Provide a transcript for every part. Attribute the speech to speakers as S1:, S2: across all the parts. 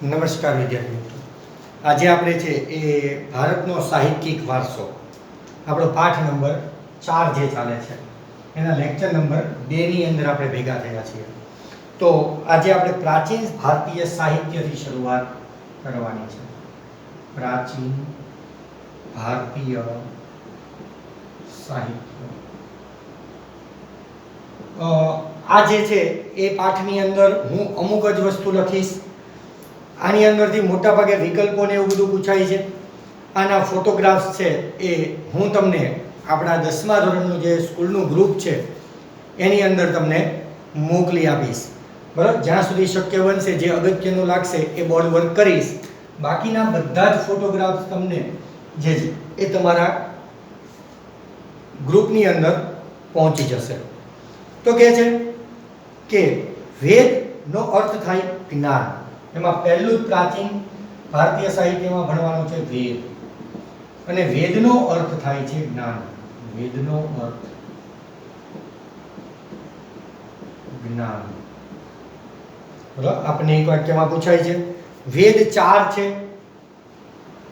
S1: નમસ્કાર વિદ્યાર્થી મિત્રો, આજે આપણે છે એ ભારતનો સાહિત્યિક વારસો આપણો પાઠ નંબર 4 જે ચાલે છે એના લેક્ચર નંબર 2 ની અંદર આપણે ભેગા થયા છીએ. તો આજે આપણે પ્રાચીન ભારતીય સાહિત્યથી શરૂઆત કરવાની છે. પ્રાચીન ભારતીય સાહિત્ય. આ જે છે એ પાઠની અંદર હું અમુક જ વસ્તુ લખીશ. આની અંદરથી મોટાભાગે વિકલ્પોને એવું બધું પૂછાય છે. આના ફોટોગ્રાફ્સ છે એ હું તમને આપણા 10મા ધોરણનું જે સ્કૂલનું ગ્રુપ છે એની અંદર તમને મોકલી આપીશ. બરાબર, જ્યાં સુધી શક્ય બનશે જે અગત્યનું લાગશે એ બોર્ડ વર્ક કરીશ. બાકીના બધા જ ફોટોગ્રાફ્સ તમને જે છે એ તમારા ગ્રુપની અંદર પહોંચી જશે. તો કહે છે કે વેદનો અર્થ થાય જ્ઞાન. એમાં પહેલું જ પ્રાચીન ભારતીય સાહિત્યમાં ભણવાનું છે વેદ, અને વેદનો અર્થ થાય છે જ્ઞાન. વેદનો અર્થ જ્ઞાન. બરાબર, આપણને એક વાક્યમાં પૂછાય છે વેદ 4 છે.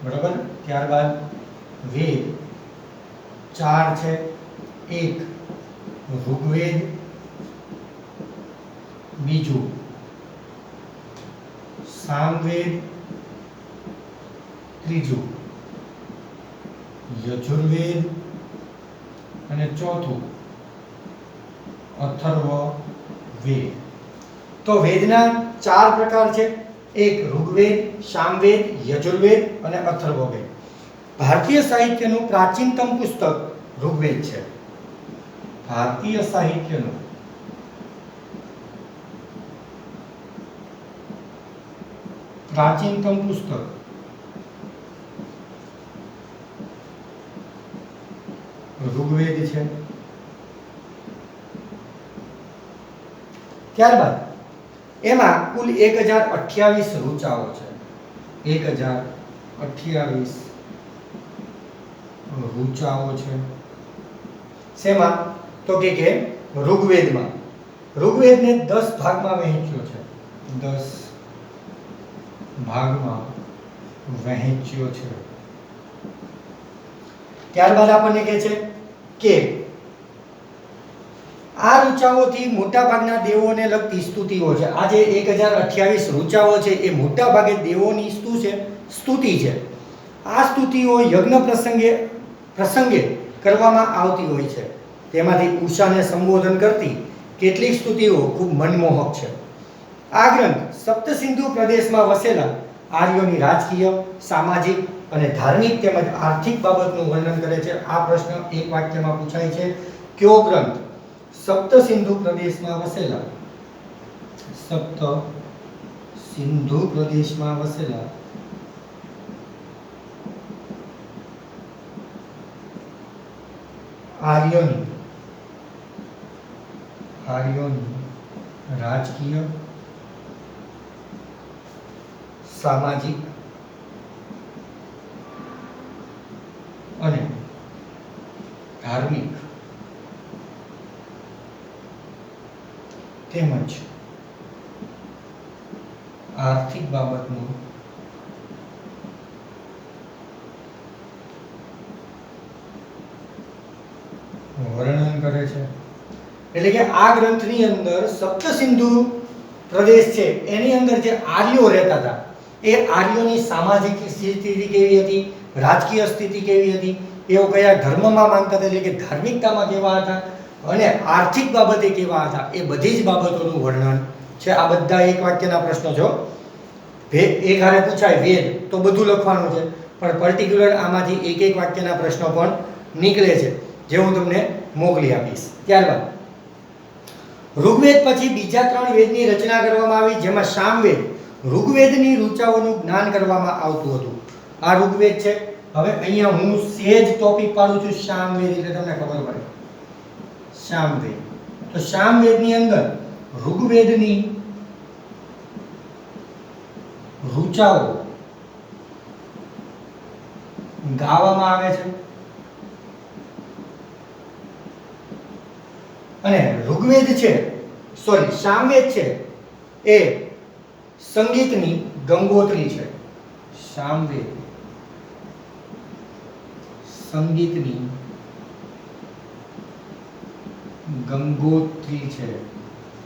S1: બરાબર, ત્યારબાદ વેદ 4 છે. એક ઋગ્વેદ, બીજું સામવેદ, ત્રીજું યજુર્વેદ અને ચોથું અથર્વવેદ. તો વેદના 4 પ્રકાર છે. એક ઋગ્વેદ, સામવેદ, યજુર્વેદ અને અથર્વવેદ. ભારતીય સાહિત્યનું પ્રાચીનતમ પુસ્તક ઋગ્વેદ છે. ભારતીય સાહિત્યનું પ્રાચીનતમ પુસ્તક ઋગ્વેદ છે. ત્યારબાદ એમાં કુલ 1028 ઋચાઓ છે. 1028 ઋચાઓ છે. શેમાં? તો કે ઋગ્વેદમાં. ઋગ્વેદને 10 ભાગમાં વહેંચ્યો છે. 10 ભાગમાં વહેંચ્યો છે. ત્યારબાદ આપણને કહે છે કે આ ઋચાઓથી મોટા ભાગના દેવોને લગતી સ્તુતિઓ છે. આ જે 1028 ઋચાઓ છે એ મોટા ભાગે દેવોની સ્તુતિ છે. આ સ્તુતિઓ યજ્ઞ પ્રસંગે કરવામાં આવતી હોય છે. તેમાંથી ઉષાને સંબોધન કરતી કેટલીક સ્તુતિઓ ખૂબ મનમોહક છે. આ ગ્રંથ સપ્તસિંધુ પ્રદેશમાં વસેલા આર્યોની રાજકીય, સામાજિક અને ધાર્મિક તેમજ આર્થિક બાબતનું વર્ણન કરે છે. આ પ્રશ્ન એક વાક્યમાં પૂછાય છે. કયો ગ્રંથ સપ્તસિંધુ પ્રદેશમાં વસેલા આર્યોની રાજકીય, સામાજિક અને ધાર્મિક તેમજ આર્થિક બાબતનું વર્ણન કરે છે. એટલે કે આ ગ્રંથની અંદર સપ્તસિંધુ પ્રદેશ છે એની અંદર જે આર્યો રહેતા હતા એ આર્યોની સામાજિક સ્થિતિ કેવી હતી, રાજકીય સ્થિતિ કેવી હતી, એઓ કયા ધર્મમાં માનતા હતા, એટલે કે ધાર્મિકતામાં કેવા હતા, અને આર્થિક બાબતે કેવા હતા, એ બધી જ બાબતોનું વર્ણન છે. આ બધા એક વાક્યના પ્રશ્નો જો એક હારે પૂછાય વેદ તો બધું લખવાનું છે, પણ પર્ટિક્યુલર આમાંથી એક વાક્યના પ્રશ્નો પણ નીકળે છે જે હું તમને મોકલી આપીશ. ત્યારબાદ ઋગ્વેદ પછી બીજા 3 વેદની રચના કરવામાં આવી, જેમાં સામવેદ ઋગ્વેદની ઋચાઓનું જ્ઞાન કરવામાં આવતું હતું. આ ઋગ્વેદ છે. હવે અહીંયા હું સેજ ટોપિક પાડું છું સામવેદ, એટલે તમને ખબર પડે. સામવેદ, તો સામવેદની અંદર ઋગ્વેદની ઋચાઓ ગાવામાં આવે છે, અને ઋગ્વેદ છે સામવેદ છે એ સંગીતની ગંગોત્રી છે, સામવેદ સંગીતની ગંગોત્રી છે.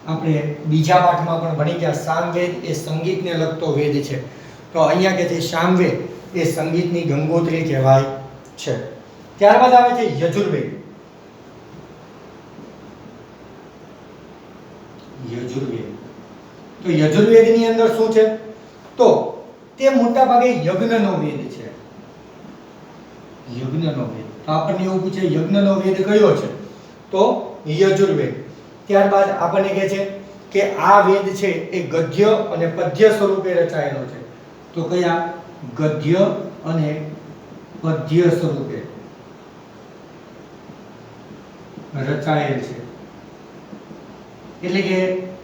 S1: આપણે બીજા પાઠમાં પણ ભણી ગયા સામવેદ એ સંગીતને લગતો વેદ છે, તો અહીંયા કે છે સામવેદ એ સંગીતની ગંગોત્રી કહેવાય છે. ત્યારબાદ આવે છે યજુર્વેદ. યજુર્વેદ તો યજુર્વેદની અંદર શું છે? તો તે મોટા ભાગે યજ્ઞનો વેદ છે. યજ્ઞનો વેદ. તો આપણને એવું પૂછે યજ્ઞનો વેદ કયો છે? તો યજુર્વેદ. ત્યારબાદ આપણને કહે છે કે આ વેદ છે એ ગદ્ય અને પદ્ય સ્વરૂપે રચાયેલો છે. તો કયા? ગદ્ય અને પદ્ય સ્વરૂપે રચાયેલ છે. એટલે કે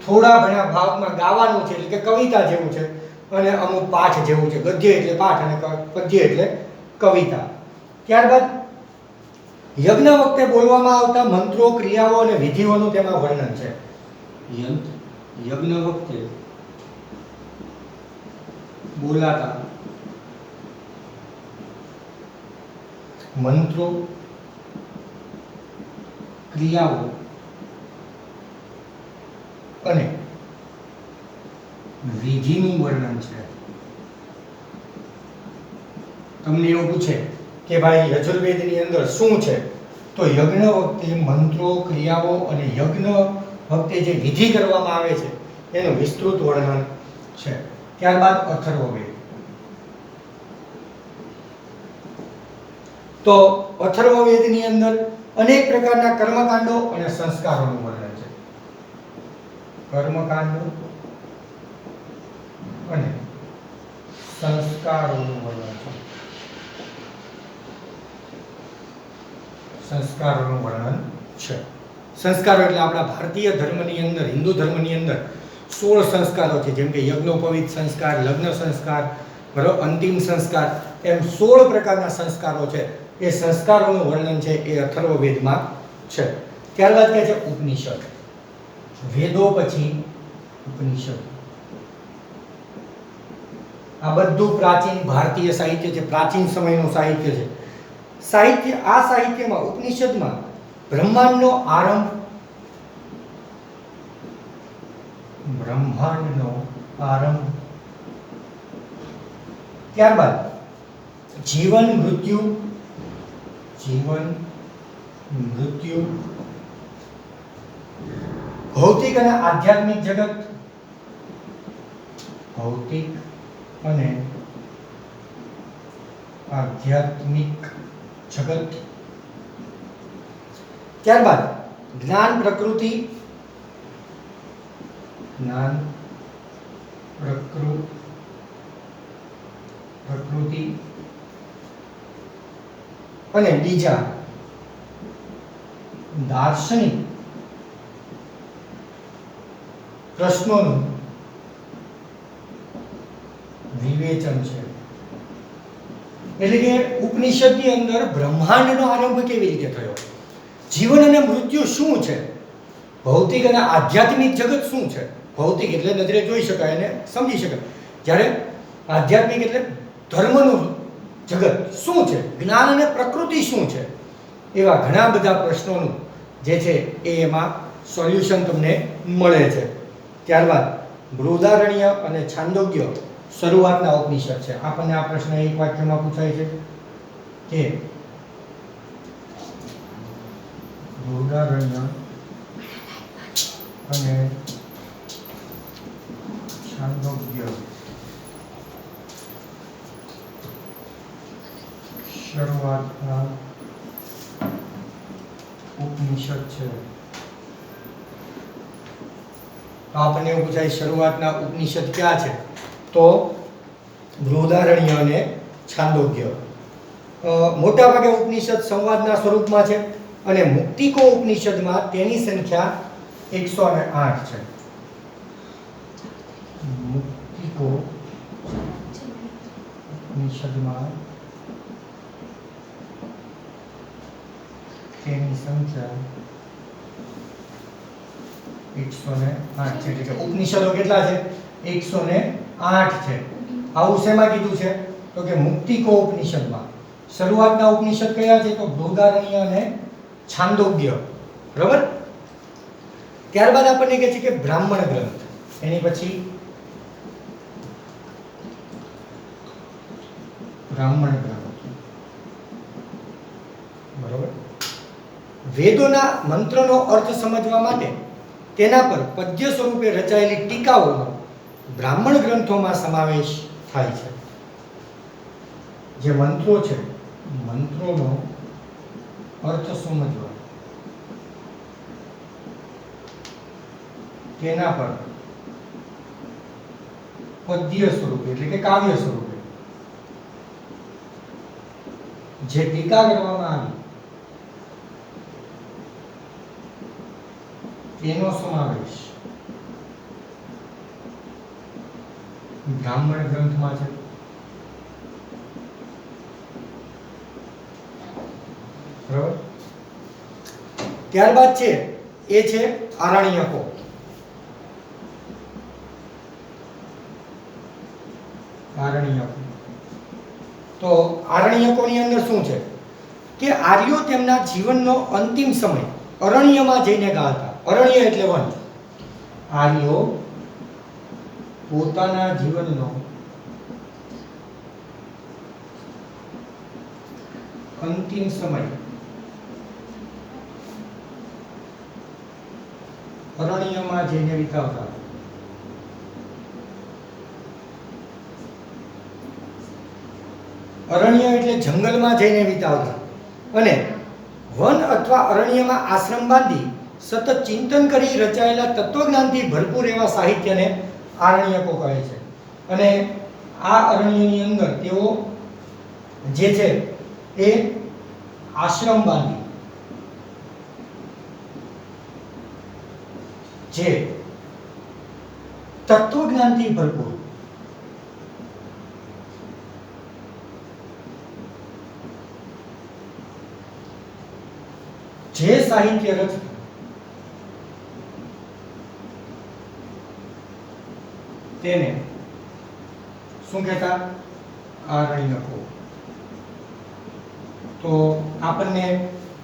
S1: થોડા ઘણા ભાગમાં ગાવાનું છે, એટલે કે કવિતા જેવું છે, અને અમુક પાઠ જેવું છે. ગદ્ય એટલે પાઠ અને પદ્ય એટલે કવિતા. ત્યારબાદ યજ્ઞ વખતે બોલવામાં આવતા મંત્રો, ક્રિયાઓ અને વિધિઓનું તેમાં વર્ણન છે. યજ્ઞ વખતે બોલાતા મંત્રો, ક્રિયાઓ અને વિધિનું વર્ણન છે. તમને એવું પૂછે કે ભાઈ યજુર્વેદની અંદર શું છે? તો યજ્ઞ વખતે મંત્રો, ક્રિયાઓ અને યજ્ઞ વખતે જે વિધિ કરવામાં આવે છે એનું વિસ્તૃત વર્ણન છે. ત્યારબાદ અથર્વવેદ. તો અથર્વવેદની અંદર અનેક પ્રકારના કર્મકાંડો અને સંસ્કારોનું વર્ણન છે. કર્મકાંડો અને સંસ્કારોનું વર્ણન છે. સંસ્કારોનું વર્ણન છે. સંસ્કારો એટલે આપણા ભારતીય ધર્મની અંદર, હિન્દુ ધર્મની અંદર 16 સંસ્કારો છે. જેમ કે યજ્ઞોપવિત સંસ્કાર, લગ્ન સંસ્કાર, બરાબર, અંતિમ સંસ્કાર, એમ 16 પ્રકારના સંસ્કારો છે. એ સંસ્કારોનું વર્ણન છે એ અથર્વવેદમાં છે. ત્યારબાદ કહે છે ઉપનિષદ. વેદો પછી ઉપનિષદ. આ બધું પ્રાચીન ભારતીય સાહિત્ય છે, પ્રાચીન સમયનું સાહિત્ય છે. આ સાહિત્યમાં ઉપનિષદમાં બ્રહ્માંડનો આરંભ, ત્યારબાદ જીવન મૃત્યુ, ભૌતિક અને આધ્યાત્મિક જગત, ત્યારબાદ જ્ઞાન પ્રકૃતિ, અને બીજા દાર્શનિક પ્રશ્નોનું વિવેચન છે. એટલે કે ઉપનિષદની અંદર બ્રહ્માંડનો આરંભ કેવી રીતે થયો, જીવન અને મૃત્યુ શું છે, ભૌતિક અને આધ્યાત્મિક જગત શું છે. ભૌતિક એટલે નજરે જોઈ શકાય અને સમજી શકાય, જ્યારે આધ્યાત્મિક એટલે ધર્મનું જગત શું છે, જ્ઞાન અને પ્રકૃતિ શું છે, એવા ઘણા બધા પ્રશ્નોનું જે છે એ એમાં સોલ્યુશન તમને મળે છે. ત્યારબાદ બૃહદારણ્ય અને છાંદોગ્ય શરૂઆતના ઉપનિષદ છે. આપણને આ પ્રશ્ન એક વાક્યમાં પૂછાય છે કે બૃહદારણ્ય અને છાંદોગ્ય શરૂઆતના ઉપનિષદ છે. તો આપણને એવું પૂછાય શરૂઆતના ઉપનિષદ ક્યાં છે? તો બૃહદારણ્ય અને છાંદોગ્ય. મોટા ભાગે ઉપનિષદ સંવાદના સ્વરૂપમાં છે અને મુક્તિકો ઉપનિષદમાં તેની સંખ્યા 108 છે. મુક્તિકો ઉપનિષદમાં તેની સંખ્યા 108 છે. એટલે કે ઉપનિષદો કેટલા છે? 108 છે. આવું શેમાં કીધું છે તો કે મુક્તિકો ઉપનિષદમાં. શરૂઆતના ઉપનિષદ કયા છે તો બૃહદારણ્ય અને છાંદોગ્ય. બરાબર. ત્યારબાદ આપણને કહે છે કે બ્રાહ્મણ ગ્રંથ. એની પછી બ્રાહ્મણ ગ્રંથ. બરાબર. વેદોના મંત્રનો અર્થ સમજવા માટે તેના પર પદ્ય સ્વરૂપે રચાયેલી ટીકાઓનો બ્રાહ્મણ ગ્રંથોમાં સમાવેશ થાય છે. જે મંત્રો છે, મંત્રોનો અર્થ સમજવા તેના પર પદ્ય સ્વરૂપે એટલે કે કાવ્ય સ્વરૂપે જે ટીકા કરવામાં આવી તેનો સમાવેશ બ્રાહ્મણ ગ્રંથમાં છે. બરાબર. ત્યારબાદ છે એ છે આરણ્યકો. આરણ્યકો તો આરણ્યકોની અંદર શું છે કે આર્યો તેમના જીવનનો અંતિમ સમય અરણ્યમાં જઈને ગાળતા. અરણ્ય એટલે વન. આર્યો પોતાના જીવનનો અંતિમ સમય અરણ્યમાં જઈને વિતાવતા. અરણ્ય એટલે જંગલમાં જઈને વિતાવતા અને વન અથવા અરણ્યમાં આશ્રમ બાંધી સતત ચિંતન કરી રચાયેલા તત્વજ્ઞાનથી ભરપૂર એવા સાહિત્યને આરણ્યકો કહે છે. અને આ અરણ્યની અંદર તેઓ જે છે એ આશ્રમ બાંધી જે તત્વજ્ઞાનથી ભરપૂર જે સાહિત્ય રચતા તેને શું કહેતા? આરણ્યકો. તો આપણને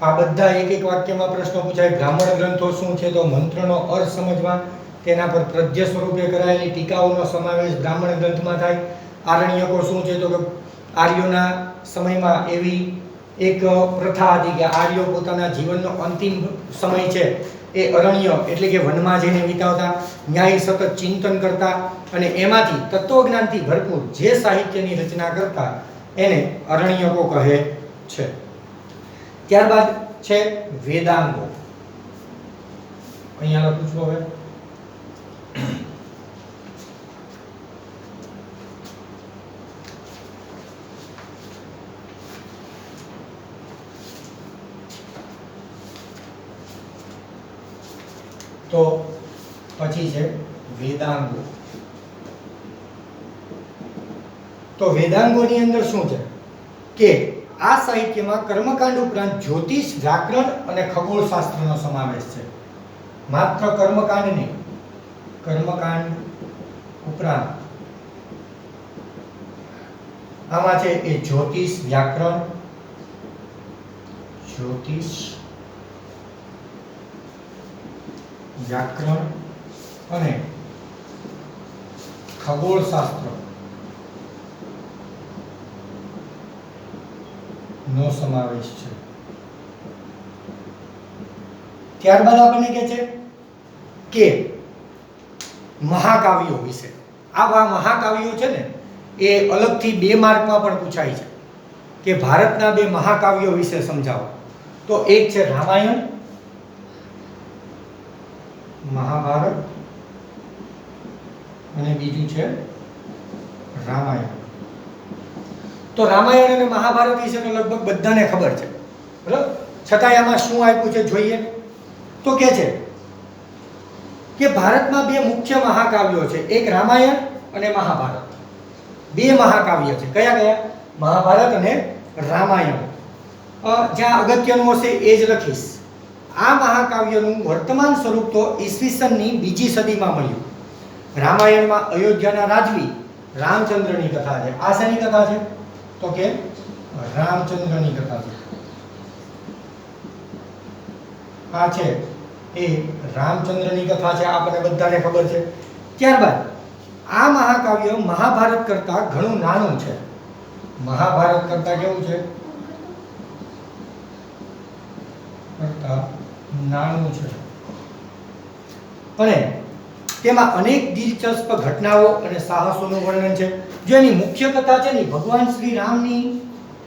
S1: આ બધા એક એક વાક્યમાં પ્રશ્નો પૂછાય. બ્રાહ્મણ ગ્રંથો શું છે તો મંત્રનો અર્થ સમજવા, તેના પર પદ્ય સ્વરૂપે કરાયેલી ટીકાઓનો સમાવેશ બ્રાહ્મણ ગ્રંથમાં થાય. આરણ્યકો શું છે તો કે આર્યોના સમયમાં એવી એક પ્રથા હતી કે આર્યો પોતાના જીવનનો અંતિમ સમય છે એ અરણ્ય એટલે કે વનમાં જઈને વિતાવતા, ન્યાય સતત ચિંતન કરતા અને એમાંથી તત્વજ્ઞાનથી ભરપૂર જે સાહિત્યની રચના કરતા એને અરણ્યકો કહે છે. ત્યારબાદ છે વેદાંગો. અહીંયા લખું છું હવે. તો પછી છે વેદાંગો. તો વેદાંગોની અંદર શું છે કે આ સાહિત્યમાં કર્મકાંડ ઉપરાંત જ્યોતિષ, વ્યાકરણ અને ખગોળશાસ્ત્રનો સમાવેશ છે. માત્ર કર્મકાંડ નહીં, કર્મકાંડ ઉપરાંત આમાં છે એ જ્યોતિષ, વ્યાકરણ, વ્યાકરણ અને ખગોળશાસ્ત્ર નો સમાવેશ છે. ત્યારબાદ આપણને કહે છે કે મહાકાવ્યો વિશે. આ મહાકાવ્યો છે ને એ અલગથી 2 માર્કમાં પણ પૂછાય છે કે ભારતના 2 મહાકાવ્યો વિશે સમજાવો. તો એક છે રામાયણ, મહાભારત અને બીજું છે રામાયણ. તો રામાયણ અને મહાભારત વિશે તો લગભગ બધાને ખબર છે, બરાબર. છતાંય આમાં શું આપ્યું છે જોઈએ. તો કે છે કે ભારતમાં 2 મુખ્ય મહાકાવ્યો છે, એક રામાયણ અને મહાભારત. 2 મહાકાવ્ય છે. કયા કયા? મહાભારત અને રામાયણ. જ્યાં અગત્યનું હશે એ જ લખીશ. આ મહાકાવ્યનું વર્તમાન સ્વરૂપ તો ઈસવીસનની 2જી સદીમાં મળ્યું. રામાયણમાં અયોધ્યાના રાજવી રામચંદ્રની કથા છે. આ શેની કથા છે? તો કે રામચંદ્રની કથા છે. આ છે એ રામચંદ્રની કથા છે, આપણને બધાને ખબર છે. ત્યારબાદ આ મહાકાવ્ય મહાભારત કરતા ઘણું નાનું છે. મહાભારત કરતા કેવું છે? કરતા નાનું છે. અને તેમાં અનેક દિલચસ્પ ઘટનાઓ અને સાહસોનું વર્ણન છે. જો એની મુખ્ય કથા છે ને ભગવાન શ્રી રામની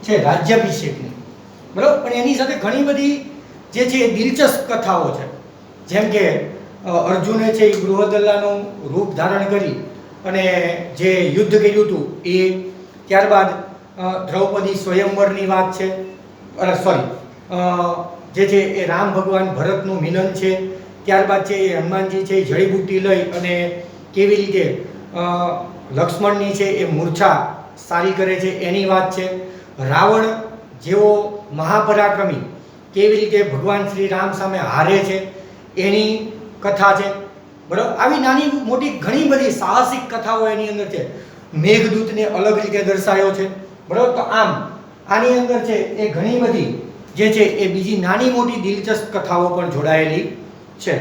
S1: છે, રાજ્યાભિષેકની, બરાબર. પણ એની સાથે ઘણી બધી જે છે એ દિલચસ્પ કથાઓ છે. જેમ કે અર્જુને છે એ બૃહદલ્લાનું રૂપ ધારણ કરી અને જે યુદ્ધ કર્યું હતું એ, ત્યારબાદ દ્રૌપદી સ્વયંવરની વાત છે, સોરી જે છે એ રામ ભગવાન ભરતનું મિલન છે, ત્યારબાદ છે એ હનુમાનજી છે એ જડીબુટ્ટી લઈ અને કેવી રીતે લક્ષ્મણની છે એ મૂર્છા સારી કરે છે એની વાત છે, રાવણ જેવો મહાપરાક્રમી કેવી રીતે ભગવાન શ્રી રામ સામે હારે છે એની કથા છે, બરાબર. આવી નાની મોટી ઘણી બધી સાહસિક કથાઓ એની અંદર છે. મેઘદૂતને અલગ રીતે દર્શાવ્યો છે, બરાબર. તો આમ આની અંદર છે એ ઘણી બધી જે છે એ બીજી નાની મોટી દિલચસ્પ કથાઓ પણ જોડાયેલી છે.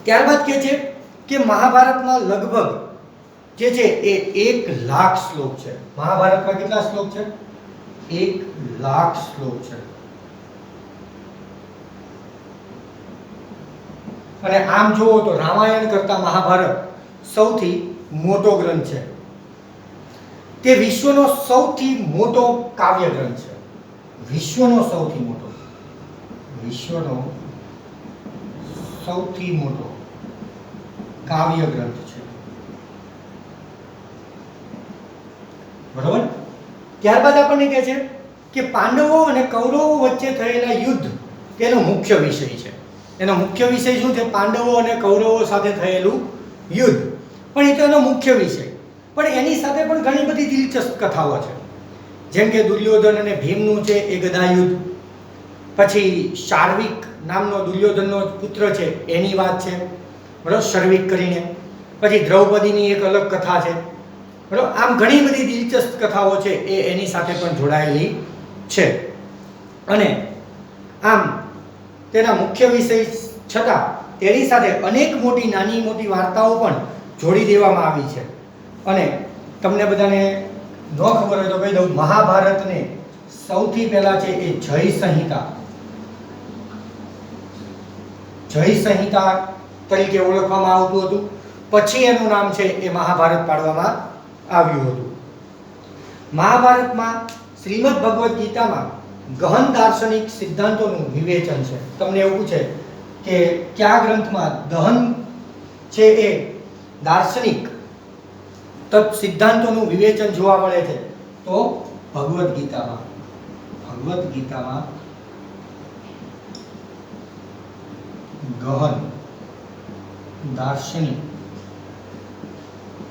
S1: ત્યારબાદ કે છે કે મહાભારતમાં લગભગ જે છે એ 1,00,000 શ્લોક છે. મહાભારતમાં કેટલા શ્લોક છે? 1,00,000 શ્લોક છે. અને આમ જુઓ તો રામાયણ કરતા મહાભારત સૌથી મોટો ગ્રંથ છે. તે વિશ્વનો સૌથી મોટો કાવ્ય ગ્રંથ છે. વિશ્વનો સૌથી મોટો કાવ્ય ગ્રંથ છે, બરોબર. ત્યારબાદ આપણને કહે છે કે પાંડવો અને કૌરવો વચ્ચે થયેલા યુદ્ધ તેનો મુખ્ય વિષય છે. એનો મુખ્ય વિષય શું છે? પાંડવો અને કૌરવો સાથે થયેલું યુદ્ધ. પણ એ તો એનો મુખ્ય વિષય, પણ એની સાથે પણ ઘણી બધી દિલચસ્પ કથાઓ છે. જેમ કે દુર્યોધન અને ભીમનું છે એ ગદા યુદ્ધ, પછી શાર્વિક નામનો દુર્યોધનનો પુત્ર છે એની વાત છે, બરાબર, શર્વિક કરીને. પછી દ્રૌપદીની એક અલગ કથા છે, બરાબર. આમ ઘણી બધી દિલચસ્પ કથાઓ છે એ એની સાથે પણ જોડાયેલી છે. અને આમ તેના મુખ્ય વિષય છતાં તેની સાથે અનેક મોટી નાની મોટી વાર્તાઓ પણ જોડી દેવામાં આવી છે. અને તમને બધાને ન ખબર હોય તો કહી દઉં, મહાભારતને સૌથી પહેલા છે એ જય સંહિતા તરીકે ઓળખવામાં આવતું હતું. પછી એનું નામ છે એ મહાભારત પાડવામાં આવ્યું હતું. મહાભારતમાં શ્રીમદ ભગવદ્ ગીતામાં ગહન દાર્શનિક સિદ્ધાંતોનું વિવેચન છે. તમને એવું છે કે કયા ગ્રંથમાં ગહન છે એ દાર્શનિક સિદ્ધાંતોનું વિવેચન જોવા મળે છે? તો ભગવદ્ ગીતામાં ગહન દાર્શનિક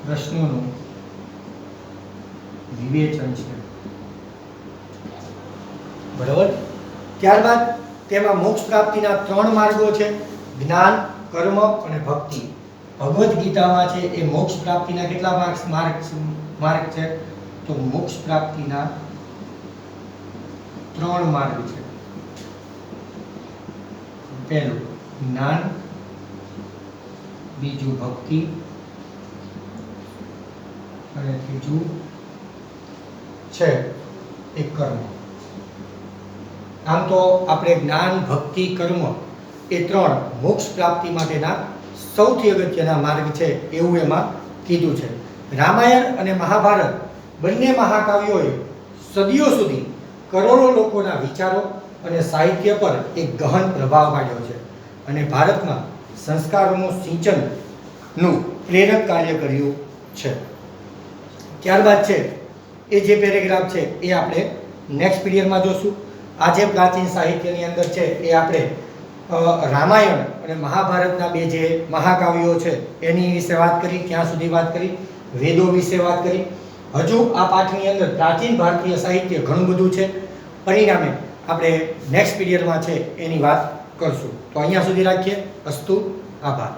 S1: પ્રશ્નોનું વિવેચન છે, બરાબર. ત્યારબાદ તેમાં મોક્ષ પ્રાપ્તિના 3 માર્ગો છે: જ્ઞાન, કર્મ અને ભક્તિ. ભગવદ્ ગીતામાં છે એ મોક્ષ પ્રાપ્તિના કેટલા માર્ગ છે? તો મોક્ષ પ્રાપ્તિના 3 માર્ગ છે. પહેલું જ્ઞાન, બીજું ભક્તિ અને ત્રીજું છે એ કર્મ. આમ તો આપણે જ્ઞાન, ભક્તિ, કર્મ એ 3 મોક્ષ પ્રાપ્તિ માટેના સૌથી અગત્યના માર્ગ છે એવું એમાં કીધું છે. રામાયણ અને મહાભારત બંને મહાકાવ્યોએ સદીઓ સુધી કરોડો લોકોના વિચારો અને સાહિત્ય પર એક ગહન પ્રભાવ પાડ્યો છે અને ભારતમાં સંસ્કારોનું સિંચનનું પ્રેરક કાર્ય કર્યું છે. ત્યારબાદ છે એ જે પેરેગ્રાફ છે એ આપણે નેક્સ્ટ પીરિયડમાં જોશું. આજે પ્રાચીન સાહિત્યની અંદર છે એ આપણે રામાયણ અને મહાભારતના 2 જે મહાકાવ્યો છે એની વિશે વાત કરી, ત્યાં સુધી વાત કરી, વેદો વિશે વાત કરી. હજુ આ પાઠની અંદર પ્રાચીન ભારતીય સાહિત્ય ઘણું બધું છે. પરિણામે આપણે નેક્સ્ટ પીરિયડમાં છે એની વાત કરશું. તો અહીંયા સુધી રાખીએ. અસ્તુ. આભાર.